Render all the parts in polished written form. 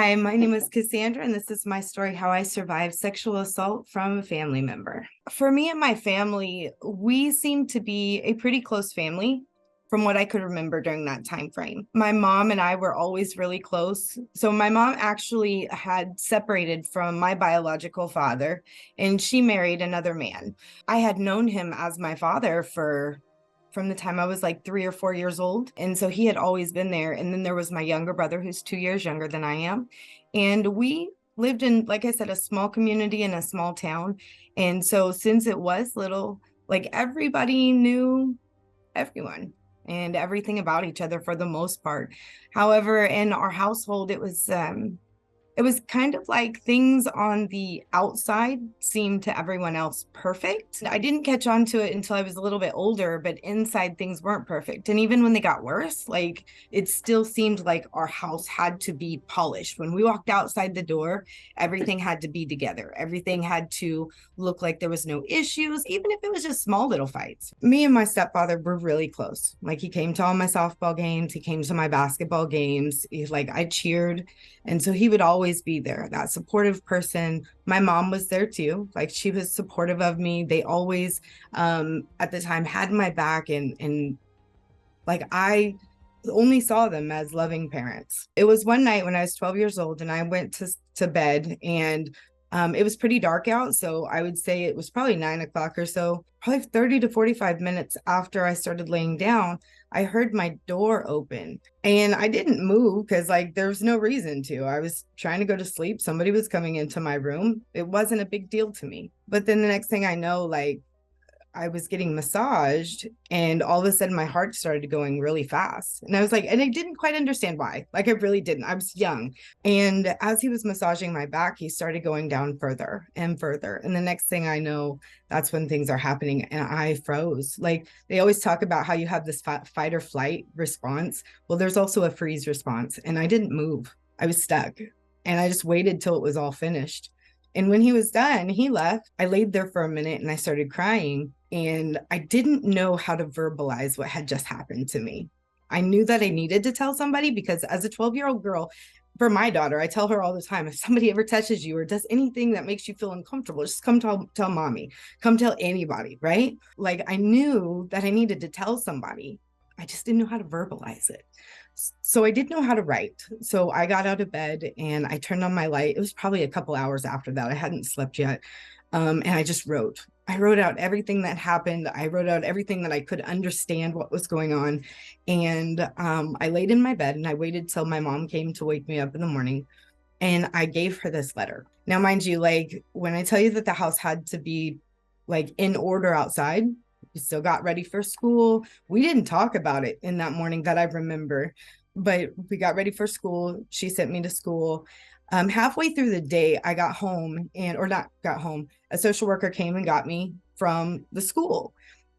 Hi, my name is Cassandra, and this is my story how I survived sexual assault from a family member. For me and my family, we seem to be a pretty close family from what I could remember during that time frame. My mom and I were always really close. So my mom actually had separated from my biological father, and she married another man. I had known him as my father from the time I was like 3 or 4 years old. And so he had always been there. And then there was my younger brother, who's 2 years younger than I am. And we lived in, like I said, a small community in a small town. And so since it was little, like everybody knew everyone and everything about each other for the most part. However, in our household, it was kind of like things on the outside seemed to everyone else perfect. I didn't catch on to it until I was a little bit older, but inside things weren't perfect. And even when they got worse, like it still seemed like our house had to be polished. When we walked outside the door, everything had to be together. Everything had to look like there was no issues, even if it was just small little fights. Me and my stepfather were really close. Like he came to all my softball games, he came to my basketball games. I cheered. And so he would always be there, that supportive person. My mom was there too. Like she was supportive of me. They always, at the time, had my back, and like I only saw them as loving parents. It was one night when I was 12 years old, and I went to bed, and it was pretty dark out. So I would say it was probably 9 o'clock or so, probably 30 to 45 minutes after I started laying down, I heard my door open, and I didn't move because like there's no reason to. I was trying to go to sleep. Somebody was coming into my room. It wasn't a big deal to me. But then the next thing I know, like I was getting massaged, and all of a sudden my heart started going really fast. And I was like, and I didn't quite understand why. Like I really didn't. I was young. And as he was massaging my back, he started going down further and further. And the next thing I know, that's when things are happening. And I froze. Like they always talk about how you have this fight or flight response. Well, there's also a freeze response. And I didn't move. I was stuck. And I just waited till it was all finished. And when he was done, he left. I laid there for a minute and I started crying. And I didn't know how to verbalize what had just happened to me. I knew that I needed to tell somebody because as a 12-year-old girl, for my daughter, I tell her all the time, if somebody ever touches you or does anything that makes you feel uncomfortable, just come tell mommy, come tell anybody, right? Like I knew that I needed to tell somebody. I just didn't know how to verbalize it. So I did know how to write. So I got out of bed and I turned on my light. It was probably a couple hours after that. I hadn't slept yet. And I just wrote. I wrote out everything that happened. I wrote out everything that I could understand what was going on. And I laid in my bed and I waited till my mom came to wake me up in the morning. And I gave her this letter. Now, mind you, like when I tell you that the house had to be like in order outside, we still got ready for school. We didn't talk about it in that morning that I remember, but we got ready for school. She sent me to school. Halfway through the day, I got home or not got home, a social worker came and got me from the school.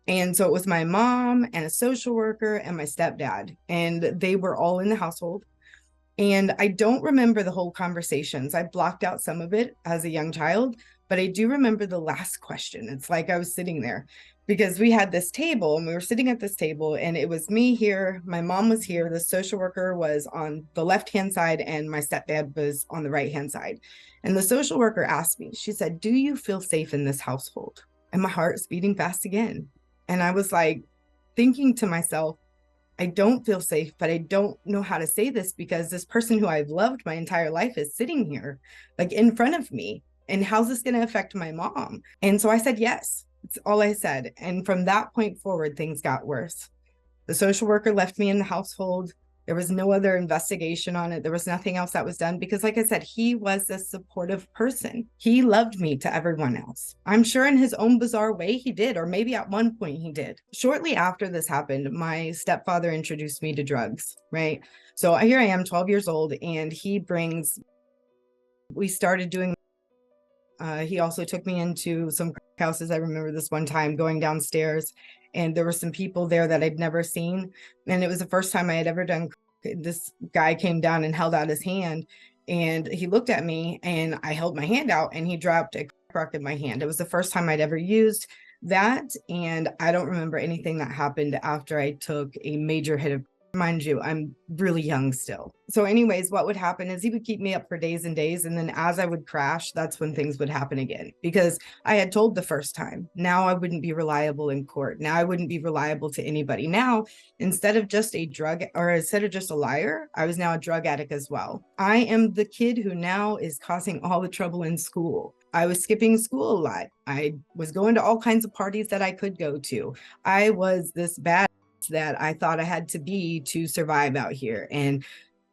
And so it was my mom and a social worker and my stepdad, and they were all in the household. And I don't remember the whole conversations. I blocked out some of it as a young child, but I do remember the last question. It's like I was sitting there because we had this table and we were sitting at this table, and it was me here, my mom was here, the social worker was on the left-hand side, and my stepdad was on the right-hand side. And the social worker asked me, she said, "Do you feel safe in this household?" And my heart's beating fast again. And I was like thinking to myself, I don't feel safe, but I don't know how to say this because this person who I've loved my entire life is sitting here like in front of me. And how's this going to affect my mom? And so I said, yes, it's all I said. And from that point forward, things got worse. The social worker left me in the household. There was no other investigation on it. There was nothing else that was done because, like I said, he was a supportive person. He loved me to everyone else. I'm sure in his own bizarre way he did, or maybe at one point he did. Shortly after this happened, my stepfather introduced me to drugs, right? So here I am, 12 years old, and we started doing. He also took me into some houses. I remember this one time going downstairs, and there were some people there that I'd never seen. And it was the first time I had ever done. This guy came down and held out his hand, and he looked at me, and I held my hand out, and he dropped a rock in my hand. It was the first time I'd ever used that. And I don't remember anything that happened after I took a major hit of Mind you, I'm really young still. So anyways, what would happen is he would keep me up for days and days. And then as I would crash, that's when things would happen again, because I had told the first time. Now I wouldn't be reliable in court. Now I wouldn't be reliable to anybody. Now, instead of just a liar, I was now a drug addict as well. I am the kid who now is causing all the trouble in school. I was skipping school a lot. I was going to all kinds of parties that I could go to. I was this bad that I thought I had to be to survive out here. And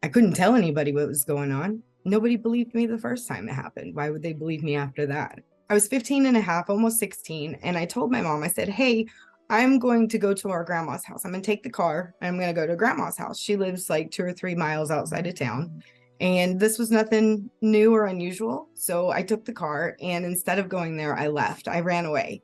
I couldn't tell anybody what was going on. Nobody believed me the first time it happened. Why would they believe me after that? I was 15 and a half, almost 16. And I told my mom, I said, hey, I'm going to go to our grandma's house. I'm going to take the car and I'm going to go to grandma's house. She lives like 2 or 3 miles outside of town. And this was nothing new or unusual. So I took the car, and instead of going there, I left. I ran away.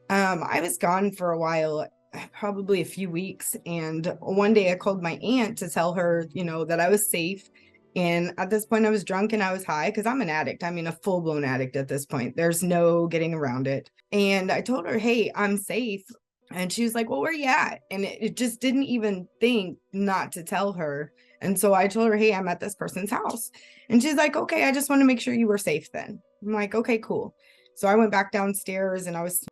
I was gone for a while, probably a few weeks. And one day I called my aunt to tell her, that I was safe. And at this point I was drunk and I was high, because I'm an addict. I mean, a full-blown addict at this point. There's no getting around it. And I told her, hey, I'm safe. And she was like, well, where you at? And it just didn't even think not to tell her. And so I told her, hey, I'm at this person's house. And she's like, okay, I just want to make sure you were safe then. I'm like, okay, cool. So I went back downstairs and I was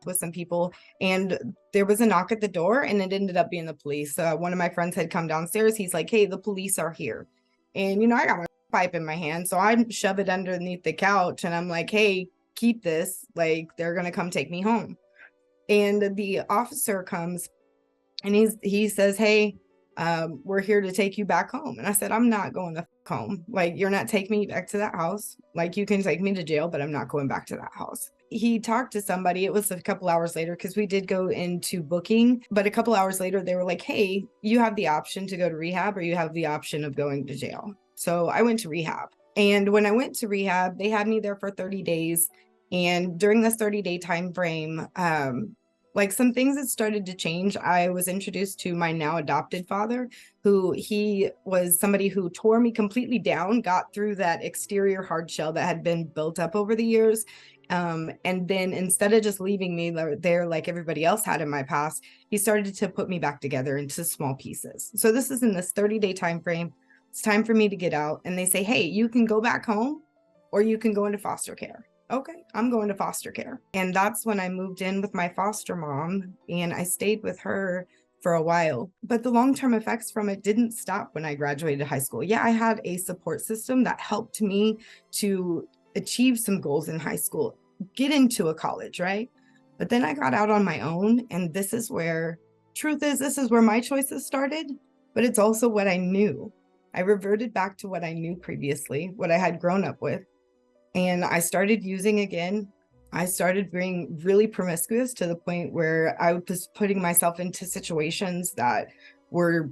with some people, and there was a knock at the door, and it ended up being the police. One of my friends had come downstairs. He's like, hey, the police are here. And I got my pipe in my hand, so I shove it underneath the couch, and I'm like, hey, keep this, like they're gonna come take me home. And the officer comes and he says, hey, we're here to take you back home. And I said, I'm not going to home. Like, you're not taking me back to that house. Like, you can take me to jail, but I'm not going back to that house. He talked to somebody. It was a couple hours later, because we did go into booking, but a couple hours later they were like, hey, you have the option to go to rehab, or you have the option of going to jail. So I went to rehab. And when I went to rehab, they had me there for 30 days. And during this 30-day time frame, like, some things had started to change. I was introduced to my now adopted father, who he was somebody who tore me completely down, got through that exterior hard shell that had been built up over the years. And then instead of just leaving me there like everybody else had in my past, he started to put me back together into small pieces. So this is in this 30-day time frame. It's time for me to get out. And they say, hey, you can go back home or you can go into foster care. Okay, I'm going to foster care. And that's when I moved in with my foster mom, and I stayed with her for a while. But the long-term effects from it didn't stop when I graduated high school. Yeah, I had a support system that helped me to achieve some goals in high school, get into a college, right? But then I got out on my own, and this is where my choices started, but it's also what I knew. I reverted back to what I knew previously, what I had grown up with. And I started using again. I started being really promiscuous to the point where I was putting myself into situations that were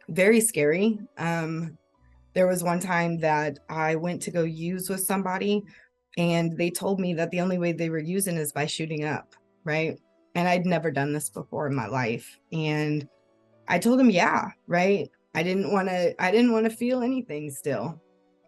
very scary. There was one time that I went to go use with somebody, and they told me that the only way they were using is by shooting up, right? And I'd never done this before in my life. And I told them, yeah, right? I didn't want to feel anything still.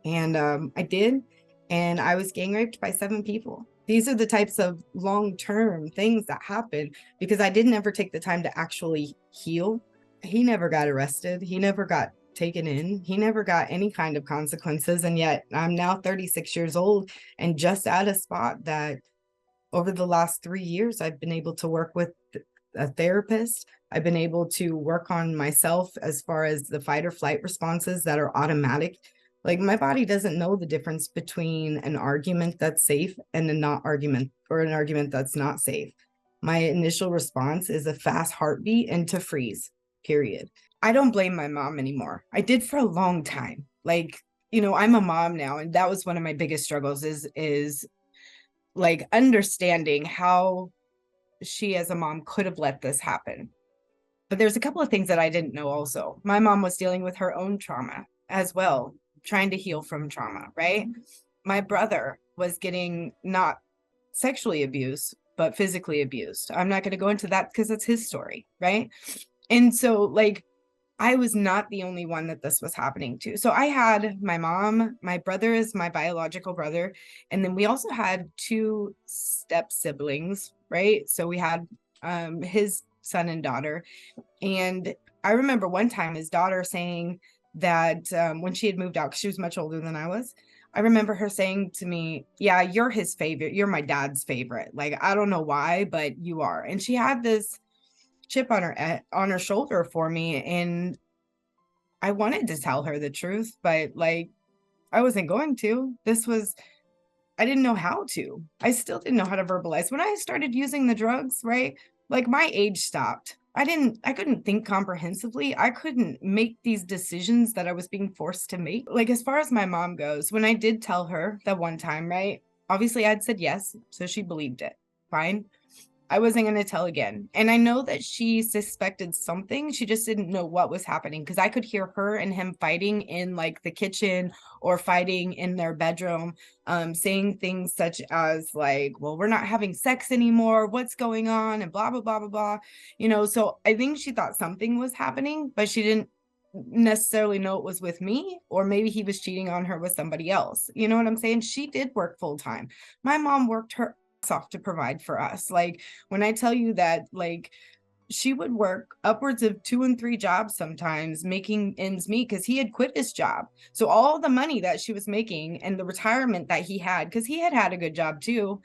And I did. And I was gang raped by 7 people. These are the types of long-term things that happen because I didn't ever take the time to actually heal. He never got arrested. He never got taken in. He never got any kind of consequences. And yet I'm now 36 years old and just at a spot that over the last 3 years, I've been able to work with a therapist. I've been able to work on myself as far as the fight or flight responses that are automatic. Like, my body doesn't know the difference between an argument that's safe and an argument that's not safe. My initial response is a fast heartbeat and to freeze, period. I don't blame my mom anymore. I did for a long time. Like, I'm a mom now, and that was one of my biggest struggles is like understanding how she as a mom could have let this happen. But there's a couple of things that I didn't know also. My mom was dealing with her own trauma as well, trying to heal from trauma, right? My brother was getting not sexually abused, but physically abused. I'm not going to go into that because it's his story, right? And so, like, I was not the only one that this was happening to. So I had my mom, my brother is my biological brother, and then we also had 2 step siblings, right? So we had his son and daughter, and I remember one time his daughter saying that when she had moved out, because she was much older than I was, I remember her saying to me, yeah, you're his favorite. You're my dad's favorite. Like, I don't know why, but you are. And she had this chip on her shoulder for me. And I wanted to tell her the truth, but like, I wasn't going to. I didn't know how to. I still didn't know how to verbalize. When I started using the drugs, right? Like my age stopped. I couldn't think comprehensively. I couldn't make these decisions that I was being forced to make. Like as far as my mom goes, when I did tell her that one time, right? Obviously I'd said yes, so she believed it. Fine. I wasn't going to tell again. And I know that she suspected something. She just didn't know what was happening because I could hear her and him fighting in like the kitchen or fighting in their bedroom, saying things such as like, well, we're not having sex anymore. What's going on? And blah, blah, blah, blah, blah. So I think she thought something was happening, but she didn't necessarily know it was with me, or maybe he was cheating on her with somebody else. You know what I'm saying? She did work full time. My mom worked her ass off to provide for us. Like when I tell you that, like she would work upwards of 2 and 3 jobs sometimes making ends meet because he had quit his job. So all the money that she was making and the retirement that he had, because he had a good job too.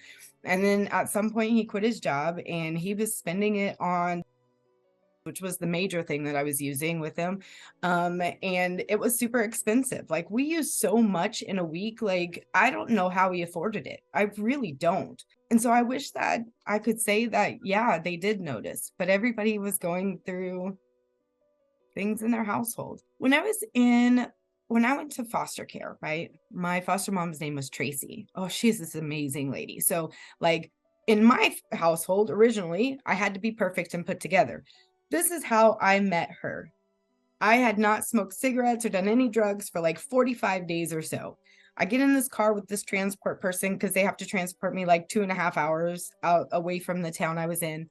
And then at some point he quit his job and he was spending it on, which was the major thing that I was using with him. And it was super expensive. Like we used so much in a week. Like I don't know how he afforded it. I really don't. And so I wish that I could say that, yeah, they did notice, but everybody was going through things in their household. When I went to foster care, right? My foster mom's name was Tracy. Oh, she's this amazing lady. So like in my household, originally, I had to be perfect and put together. This is how I met her. I had not smoked cigarettes or done any drugs for like 45 days or so. I get in this car with this transport person because they have to transport me like 2.5 hours out away from the town I was in.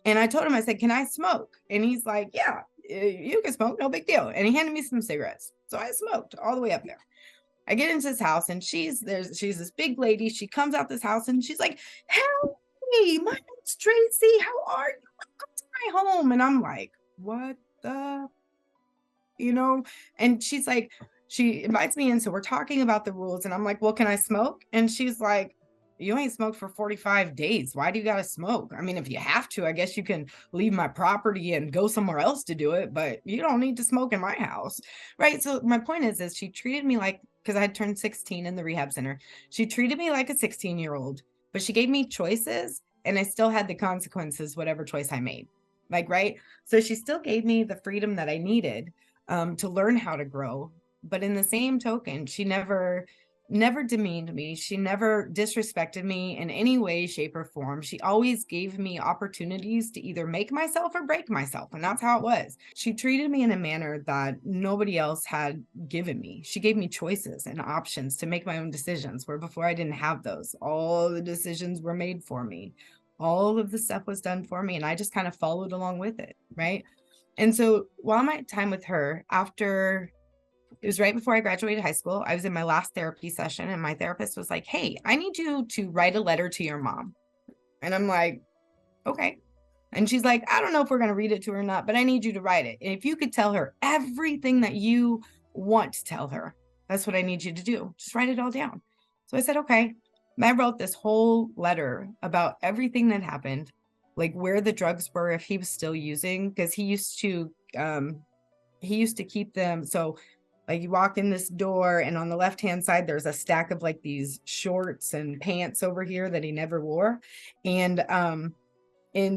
And I told him, I said, can I smoke? And he's like, yeah, you can smoke, no big deal. And he handed me some cigarettes. So I smoked all the way up there. I get into his house and she's this big lady. She comes out this house and she's like, hey, my name's Tracy. How are you? Welcome to my home. And I'm like, what the, and she's like, she invites me in. So we're talking about the rules and I'm like, well, can I smoke? And she's like, you ain't smoked for 45 days. Why do you got to smoke? I mean, if you have to, I guess you can leave my property and go somewhere else to do it, but you don't need to smoke in my house. Right. So my point is she treated me like, because I had turned 16 in the rehab center, she treated me like a 16-year-old, but she gave me choices and I still had the consequences, whatever choice I made. Like, right. So she still gave me the freedom that I needed to learn how to grow. But in the same token, she never demeaned me. She never disrespected me in any way, shape, or form. She always gave me opportunities to either make myself or break myself. And that's how it was. She treated me in a manner that nobody else had given me. She gave me choices and options to make my own decisions, where before I didn't have those. All the decisions were made for me. All of the stuff was done for me. And I just kind of followed along with it. Right. And so while my time with her, it was right before I graduated high school, I was in my last therapy session and my therapist was like, hey, I need you to write a letter to your mom. And I'm like, okay. And she's like, I don't know if we're going to read it to her or not, but I need you to write it. And if you could tell her everything that you want to tell her, that's what I need you to do. Just write it all down. So I said, okay. And I wrote this whole letter about everything that happened, like where the drugs were, if he was still using, because he used to keep them. So like you walk in this door and on the left-hand side, there's a stack of like these shorts and pants over here that he never wore. And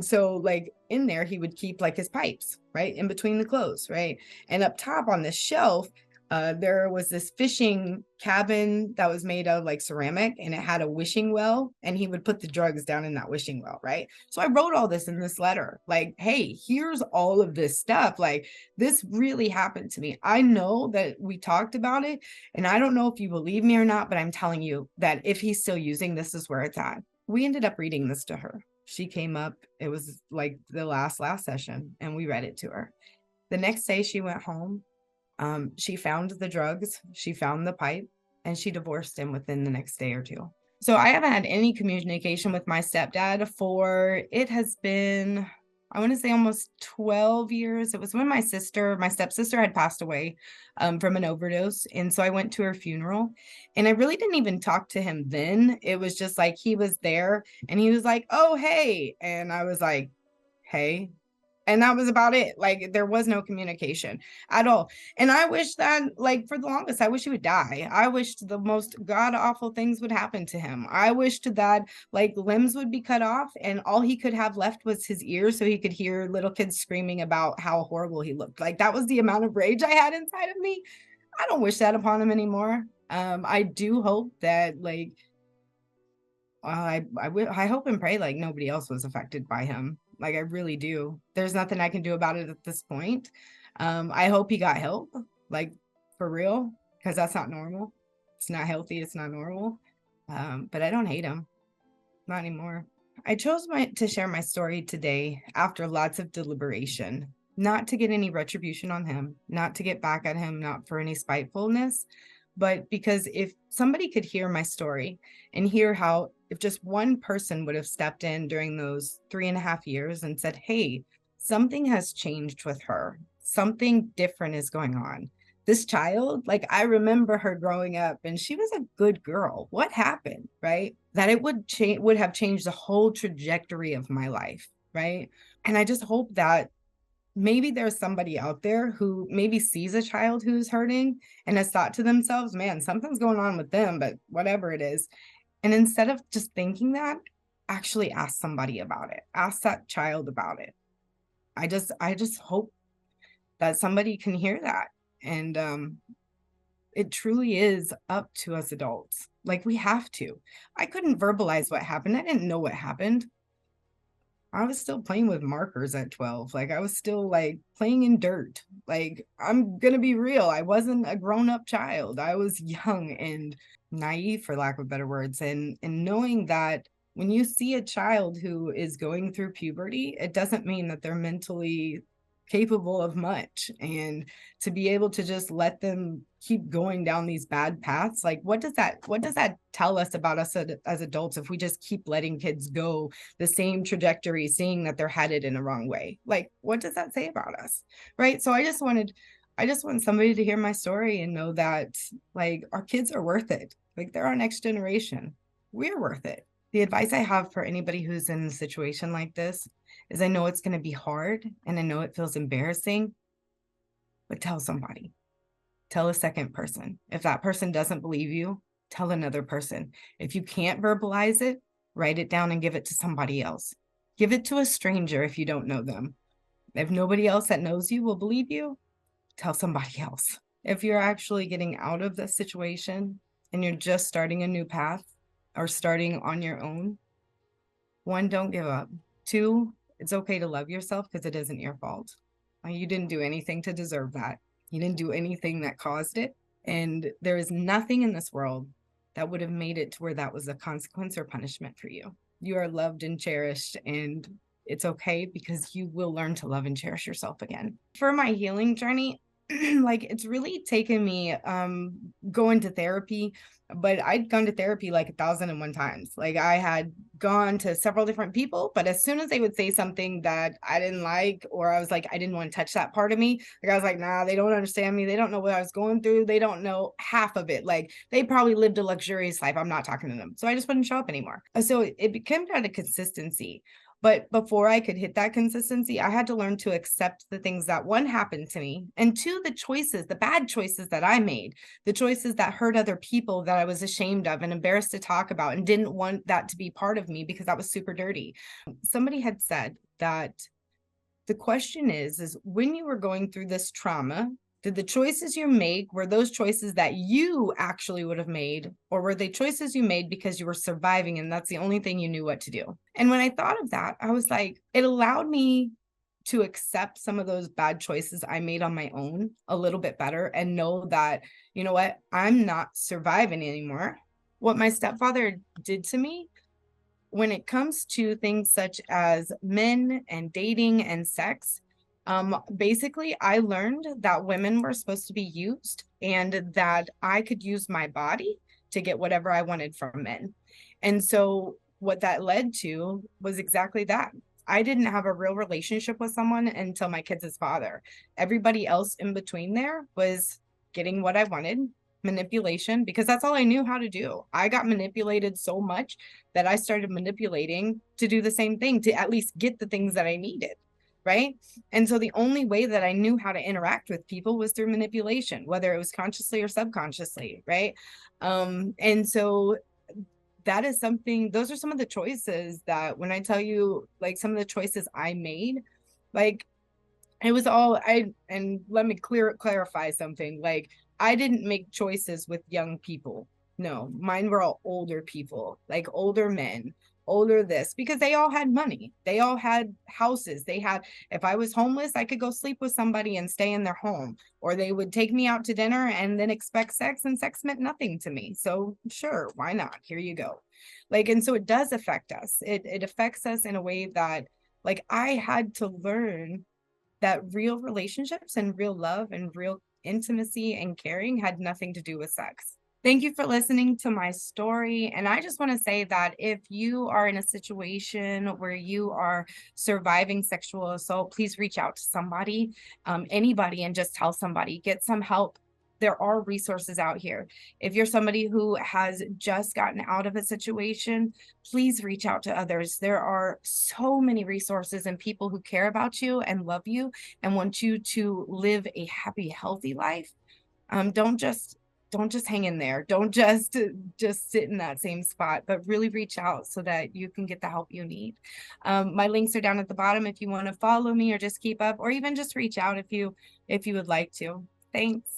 so like in there, he would keep like his pipes, right? In between the clothes, right? And up top on the shelf, there was this fishing cabin that was made of like ceramic and it had a wishing well and he would put the drugs down in that wishing well, right? So I wrote all this in this letter, like, hey, here's all of this stuff. Like this really happened to me. I know that we talked about it and I don't know if you believe me or not, but I'm telling you that if he's still using, this is where it's at. We ended up reading this to her. She came up, it was like the last session and we read it to her. The next day she went home. She found the drugs, she found the pipe, and she divorced him within the next day or two. So I haven't had any communication with my stepdad it has been I want to say almost 12 years. It was when my stepsister had passed away from an overdose. And so I went to her funeral and I really didn't even talk to him then. It was just like he was there and he was like, oh, hey. And I was like, hey. And that was about it. Like there was no communication at all. And I wish that, like, for the longest, I wish he would die. I wished the most god awful things would happen to him. I wished that like limbs would be cut off and all he could have left was his ears so he could hear little kids screaming about how horrible he looked. Like that was the amount of rage I had inside of me. I don't wish that upon him anymore. I do hope that like I hope and pray like nobody else was affected by him. Like I really do. There's nothing I can do about it at this point. I hope he got help, like for real, because that's not normal. It's not healthy. It's not normal. But I don't hate him, not anymore. I chose to share my story today after lots of deliberation, not to get any retribution on him, not to get back at him, not for any spitefulness, but because if somebody could hear my story and hear how if just one person would have stepped in during those 3.5 years and said, hey, something has changed with her, something different is going on. This child, like I remember her growing up and she was a good girl. What happened, right? That it would have changed the whole trajectory of my life, right? And I just hope that maybe there's somebody out there who maybe sees a child who's hurting and has thought to themselves, man, something's going on with them, but whatever it is. And instead of just thinking that, actually ask somebody about it. Ask that child about it. I just hope that somebody can hear that. And it truly is up to us adults. Like we have to. I couldn't verbalize what happened. I didn't know what happened. I was still playing with markers at 12. Like I was still like playing in dirt. Like I'm going to be real. I wasn't a grown-up child. I was young and naive, for lack of better words. And knowing that when you see a child who is going through puberty, it doesn't mean that they're mentally capable of much. And to be able to just let them keep going down these bad paths, like what does that tell us about us as adults if we just keep letting kids go the same trajectory, seeing that they're headed in a wrong way? Like what does that say about us, right? So I just want somebody to hear my story and know that like our kids are worth it. Like they're our next generation. We're worth it. The advice I have for anybody who's in a situation like this is I know it's going to be hard and I know it feels embarrassing, but tell somebody. Tell a second person. If that person doesn't believe you, tell another person. If you can't verbalize it, write it down and give it to somebody else. Give it to a stranger if you don't know them. If nobody else that knows you will believe you, tell somebody else. If you're actually getting out of the situation and you're just starting a new path or starting on your own, 1, don't give up. 2, it's okay to love yourself because it isn't your fault. You didn't do anything to deserve that. You didn't do anything that caused it. And there is nothing in this world that would have made it to where that was a consequence or punishment for you. You are loved and cherished, and it's okay because you will learn to love and cherish yourself again. For my healing journey, like it's really taken me going to therapy, but I'd gone to therapy like 1,001 times. Like I had gone to several different people, but as soon as they would say something that I didn't like, or I was like, I didn't want to touch that part of me, like I was like, nah, they don't understand me. They don't know what I was going through. They don't know half of it. Like they probably lived a luxurious life. I'm not talking to them. So I just wouldn't show up anymore. So it became kind of consistency. But before I could hit that consistency, I had to learn to accept the things that 1, happened to me, and 2, the choices, the bad choices that I made, the choices that hurt other people that I was ashamed of and embarrassed to talk about and didn't want that to be part of me because that was super dirty. Somebody had said that the question is when you were going through this trauma, did the choices you make, were those choices that you actually would have made, or were they choices you made because you were surviving and that's the only thing you knew what to do? And when I thought of that, I was like, it allowed me to accept some of those bad choices I made on my own a little bit better and know that, you know what, I'm not surviving anymore. What my stepfather did to me when it comes to things such as men and dating and sex, basically, I learned that women were supposed to be used and that I could use my body to get whatever I wanted from men. And so what that led to was exactly that. I didn't have a real relationship with someone until my kids' father. Everybody else in between there was getting what I wanted, manipulation, because that's all I knew how to do. I got manipulated so much that I started manipulating to do the same thing, to at least get the things that I needed. Right. And so the only way that I knew how to interact with people was through manipulation, whether it was consciously or subconsciously. Right. And so that is something, those are some of the choices that, when I tell you, like, some of the choices I made, like, it was all and let me clarify something. Like, I didn't make choices with young people. No, mine were all older people, like older men, older this, because they all had money. They all had houses. They had, if I was homeless, I could go sleep with somebody and stay in their home, or they would take me out to dinner and then expect sex, and sex meant nothing to me. So sure, why not? Here you go. Like, and so it does affect us. It affects us in a way that, like, I had to learn that real relationships and real love and real intimacy and caring had nothing to do with sex. Thank you for listening to my story. And I just want to say that if you are in a situation where you are surviving sexual assault, please reach out to somebody, anybody, and just tell somebody, get some help. There are resources out here. If you're somebody who has just gotten out of a situation, please reach out to others. There are so many resources and people who care about you and love you and want you to live a happy, healthy life. Don't just hang in there. Don't just sit in that same spot, but really reach out so that you can get the help you need. My links are down at the bottom if you want to follow me or just keep up, or even just reach out if you would like to. Thanks.